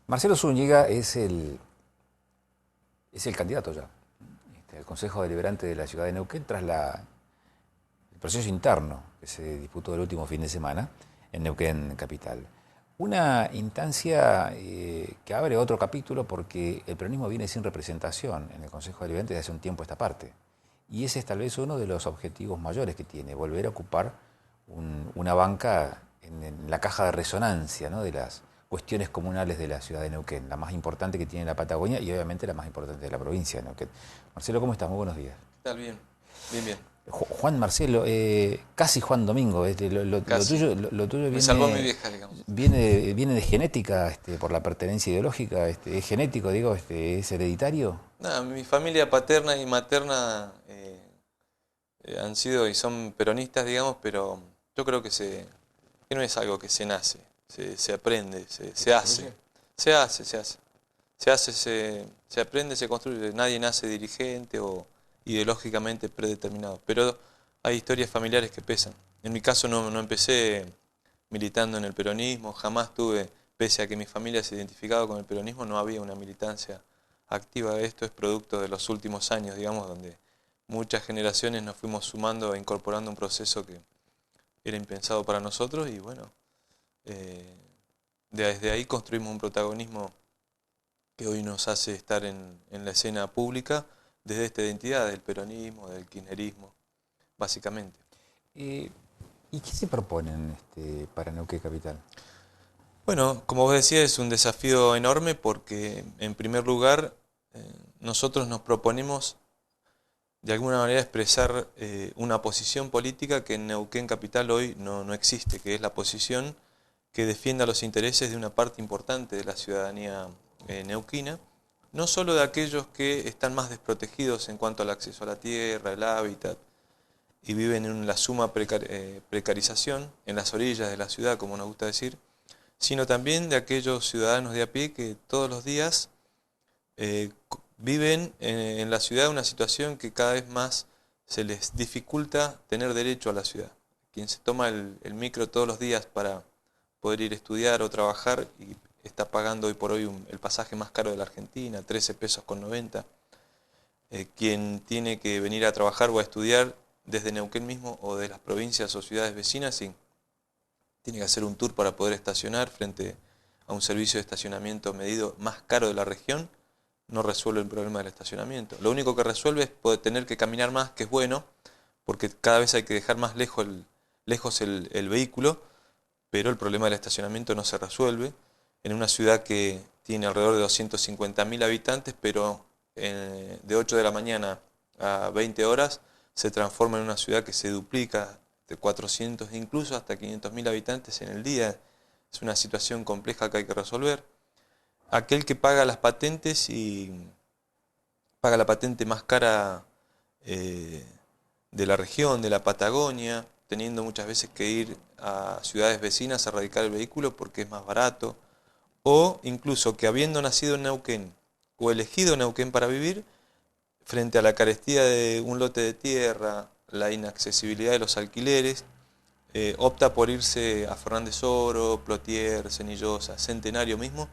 Marcelo Zúñiga es el candidato ya al Consejo Deliberante de la Ciudad de Neuquén tras el proceso interno que se disputó el último fin de semana en Neuquén Capital. Una instancia que abre otro capítulo porque el peronismo viene sin representación en el Consejo Deliberante desde hace un tiempo a esta parte. Y ese es tal vez uno de los objetivos mayores que tiene, volver a ocupar una banca en la caja de resonancia, ¿no?, de las cuestiones comunales de la ciudad de Neuquén, la más importante que tiene la Patagonia y obviamente la más importante de la provincia de Neuquén. Marcelo, ¿cómo estás? Muy buenos días. ¿Qué tal? Bien, bien, bien. Juan Marcelo, casi Juan Domingo, Casi. lo tuyo Me salvó mi vieja, digamos. viene de genética, por la pertenencia ideológica, es genético, digo, es hereditario. Nada, mi familia paterna y materna han sido y son peronistas, digamos, pero yo creo que no es algo que se nace, se aprende, se hace. Se hace, se hace. Se aprende, se construye. Nadie nace dirigente o ideológicamente predeterminado. Pero hay historias familiares que pesan. En mi caso no empecé militando en el peronismo, jamás tuve, pese a que mi familia se identificaba con el peronismo, no había una militancia activa. Esto es producto de los últimos años, digamos, donde muchas generaciones nos fuimos sumando e incorporando un proceso que era impensado para nosotros y bueno, desde ahí construimos un protagonismo que hoy nos hace estar en la escena pública desde esta identidad del peronismo, del kirchnerismo, básicamente. ¿Y qué se proponen para Neuquén Capital? Bueno, como vos decías, es un desafío enorme porque, en primer lugar, nosotros nos proponemos de alguna manera expresar una posición política que en Neuquén Capital hoy no existe, que es la posición que defienda los intereses de una parte importante de la ciudadanía neuquina, no solo de aquellos que están más desprotegidos en cuanto al acceso a la tierra, el hábitat, y viven en la suma precarización, en las orillas de la ciudad, como nos gusta decir, sino también de aquellos ciudadanos de a pie que todos los días viven en la ciudad una situación que cada vez más se les dificulta tener derecho a la ciudad. Quien se toma el micro todos los días para poder ir a estudiar o trabajar y está pagando hoy por hoy el pasaje más caro de la Argentina, 13 pesos con 90. Quien tiene que venir a trabajar o a estudiar desde Neuquén mismo o de las provincias o ciudades vecinas, sí, tiene que hacer un tour para poder estacionar frente a un servicio de estacionamiento medido más caro de la región, no resuelve el problema del estacionamiento. Lo único que resuelve es poder tener que caminar más, que es bueno, porque cada vez hay que dejar más lejos el vehículo, pero el problema del estacionamiento no se resuelve. En una ciudad que tiene alrededor de 250.000 habitantes, pero de 8 de la mañana a 20 horas se transforma en una ciudad que se duplica de 400 incluso hasta 500.000 habitantes en el día. Es una situación compleja que hay que resolver. Aquel que paga las patentes y paga la patente más cara de la región, de la Patagonia, teniendo muchas veces que ir a ciudades vecinas a radicar el vehículo porque es más barato, o incluso que habiendo nacido en Neuquén o elegido Neuquén para vivir, frente a la carestía de un lote de tierra, la inaccesibilidad de los alquileres, opta por irse a Fernández Oro, Plotier, Cenillosa, Centenario mismo.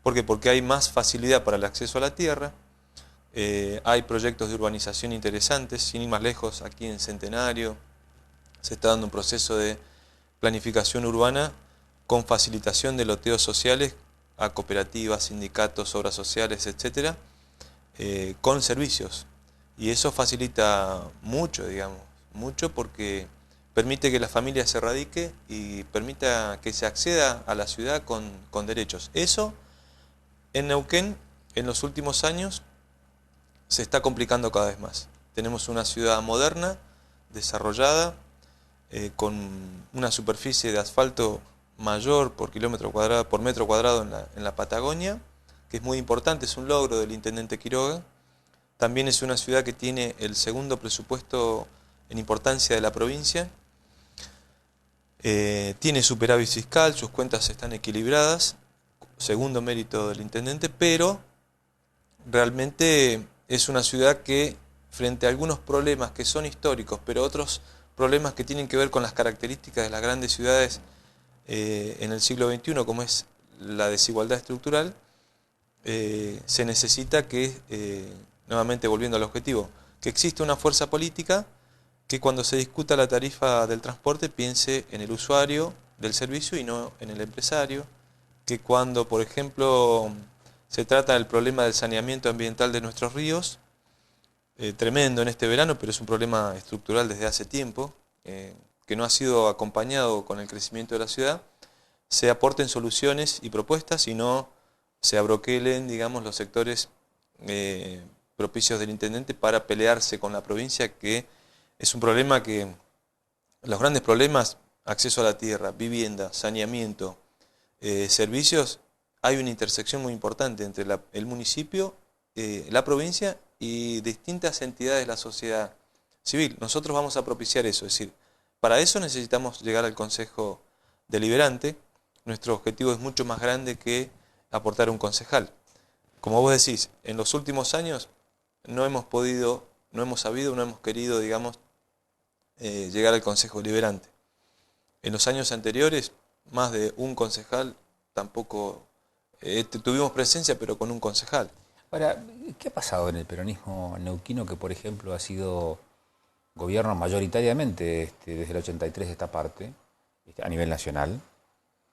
¿Por qué? Porque hay más facilidad para el acceso a la tierra, hay proyectos de urbanización interesantes, sin ir más lejos, aquí en Centenario se está dando un proceso de planificación urbana con facilitación de loteos sociales a cooperativas, sindicatos, obras sociales, etcétera, con servicios. Y eso facilita mucho, digamos, mucho porque permite que la familia se radique y permita que se acceda a la ciudad con derechos. Eso en Neuquén en los últimos años se está complicando cada vez más. Tenemos una ciudad moderna, desarrollada, con una superficie de asfalto mayor por kilómetro cuadrado, por metro cuadrado en la Patagonia, que es muy importante, es un logro del intendente Quiroga. También es una ciudad que tiene el segundo presupuesto en importancia de la provincia. Tiene superávit fiscal, sus cuentas están equilibradas, segundo mérito del intendente, pero realmente es una ciudad que, frente a algunos problemas que son históricos, pero otros problemas que tienen que ver con las características de las grandes ciudades en el siglo XXI, como es la desigualdad estructural, se necesita que, nuevamente volviendo al objetivo, que exista una fuerza política que cuando se discuta la tarifa del transporte piense en el usuario del servicio y no en el empresario, que cuando, por ejemplo, se trata del problema del saneamiento ambiental de nuestros ríos, tremendo en este verano, pero es un problema estructural desde hace tiempo, que no ha sido acompañado con el crecimiento de la ciudad, se aporten soluciones y propuestas y no se abroquelen, digamos, los sectores propicios del intendente para pelearse con la provincia, que es un problema que, los grandes problemas, acceso a la tierra, vivienda, saneamiento, servicios, hay una intersección muy importante entre el municipio, la provincia y distintas entidades de la sociedad civil. Nosotros vamos a propiciar eso, es decir, para eso necesitamos llegar al Consejo Deliberante. Nuestro objetivo es mucho más grande que aportar un concejal. Como vos decís, en los últimos años no hemos podido, no hemos sabido, no hemos querido, digamos, llegar al Consejo Deliberante. En los años anteriores, más de un concejal tampoco tuvimos presencia, pero con un concejal. Ahora, ¿qué ha pasado en el peronismo neuquino que, por ejemplo, ha sido gobierno mayoritariamente desde el 83 de esta parte, a nivel nacional?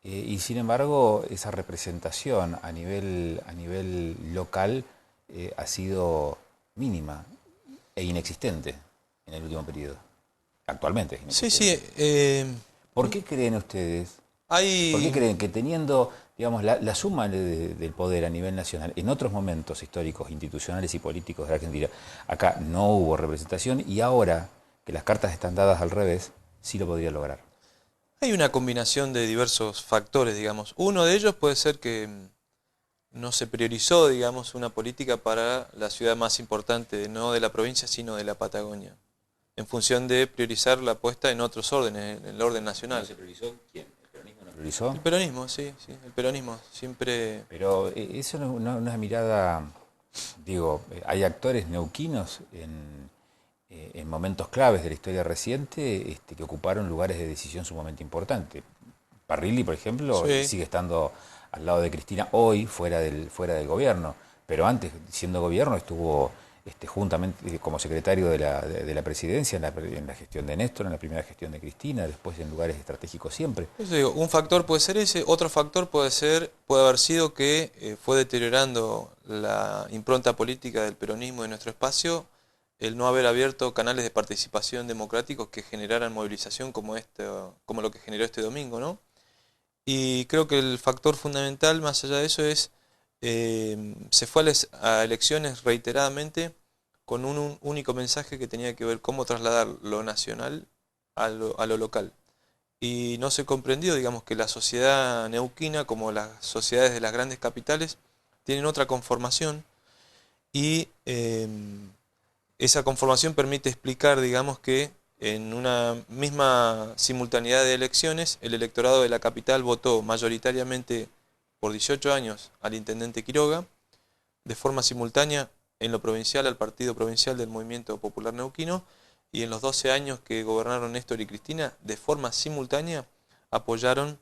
Y sin embargo, esa representación a nivel local ha sido mínima e inexistente en el último periodo. Actualmente es inexistente. Sí. ¿Por qué creen ustedes? Hay... ¿Por qué creen que teniendo, digamos, la suma del poder a nivel nacional, en otros momentos históricos, institucionales y políticos de la Argentina, acá no hubo representación y ahora que las cartas están dadas al revés, sí lo podría lograr? Hay una combinación de diversos factores, digamos. Uno de ellos puede ser que no se priorizó, digamos, una política para la ciudad más importante, no de la provincia, sino de la Patagonia, en función de priorizar la apuesta en otros órdenes, en el orden nacional. ¿No se priorizó quién? ¿El peronismo no priorizó? El peronismo, sí, el peronismo siempre... Pero eso no es una mirada, digo, hay actores neuquinos en momentos claves de la historia reciente que ocuparon lugares de decisión sumamente importantes. Parrilli, por ejemplo, Sí. sigue estando al lado de Cristina hoy fuera del gobierno, pero antes, siendo gobierno, estuvo juntamente como secretario de la presidencia en la gestión de Néstor, en la primera gestión de Cristina, después en lugares estratégicos siempre. Eso digo, un factor puede ser ese, otro factor puede haber sido que fue deteriorando la impronta política del peronismo de nuestro espacio, el no haber abierto canales de participación democráticos que generaran movilización como lo que generó este domingo, ¿no? Y creo que el factor fundamental, más allá de eso, es se fue a elecciones reiteradamente con un único mensaje que tenía que ver cómo trasladar lo nacional a lo local. Y no se comprendió, digamos, que la sociedad neuquina, como las sociedades de las grandes capitales, tienen otra conformación y esa conformación permite explicar, digamos, que en una misma simultaneidad de elecciones, el electorado de la capital votó mayoritariamente por 18 años al intendente Quiroga, de forma simultánea en lo provincial al Partido Provincial del Movimiento Popular Neuquino, y en los 12 años que gobernaron Néstor y Cristina, de forma simultánea apoyaron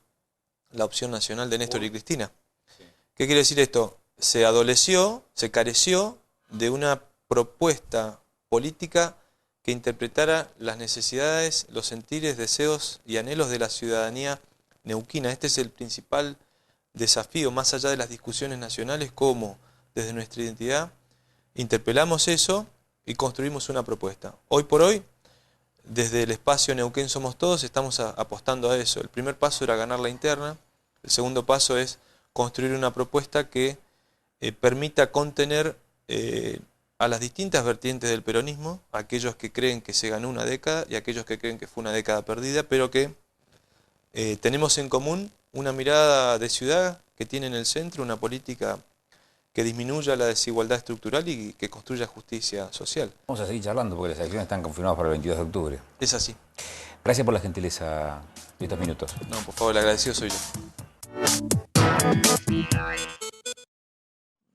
la opción nacional de Néstor y Cristina. Sí. ¿Qué quiere decir esto? Se adoleció, se careció de una propuesta política que interpretara las necesidades, los sentires, deseos y anhelos de la ciudadanía neuquina. Este es el principal desafío, más allá de las discusiones nacionales, cómo desde nuestra identidad interpelamos eso y construimos una propuesta. Hoy por hoy, desde el espacio Neuquén Somos Todos, estamos apostando a eso. El primer paso era ganar la interna, el segundo paso es construir una propuesta que permita contener a las distintas vertientes del peronismo, aquellos que creen que se ganó una década y aquellos que creen que fue una década perdida, pero que tenemos en común una mirada de ciudad que tiene en el centro una política que disminuya la desigualdad estructural y que construya justicia social. Vamos a seguir charlando porque las elecciones están confirmadas para el 22 de octubre. Es así. Gracias por la gentileza de estos minutos. No, por favor, el agradecido soy yo.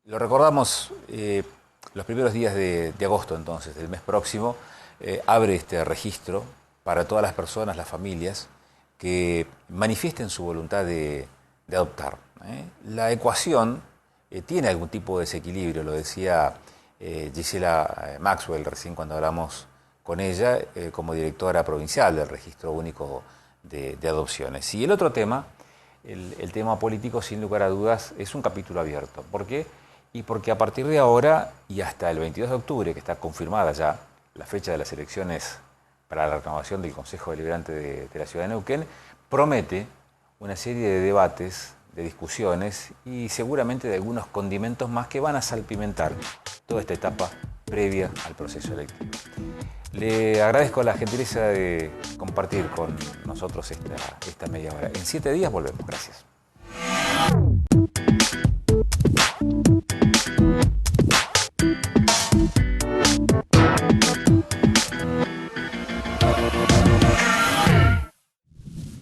Lo recordamos, los primeros días de agosto, entonces, del mes próximo, abre este registro para todas las personas, las familias, que manifiesten su voluntad de adoptar. La ecuación tiene algún tipo de desequilibrio, lo decía Gisela Maxwell recién cuando hablamos con ella como directora provincial del Registro Único de Adopciones. Y el otro tema, el tema político, sin lugar a dudas, es un capítulo abierto. ¿Por qué? Y porque a partir de ahora y hasta el 22 de octubre, que está confirmada ya la fecha de las elecciones para la renovación del Consejo Deliberante de la Ciudad de Neuquén, promete una serie de debates, de discusiones y seguramente de algunos condimentos más que van a salpimentar toda esta etapa previa al proceso electivo. Le agradezco la gentileza de compartir con nosotros esta media hora. En 7 días volvemos. Gracias.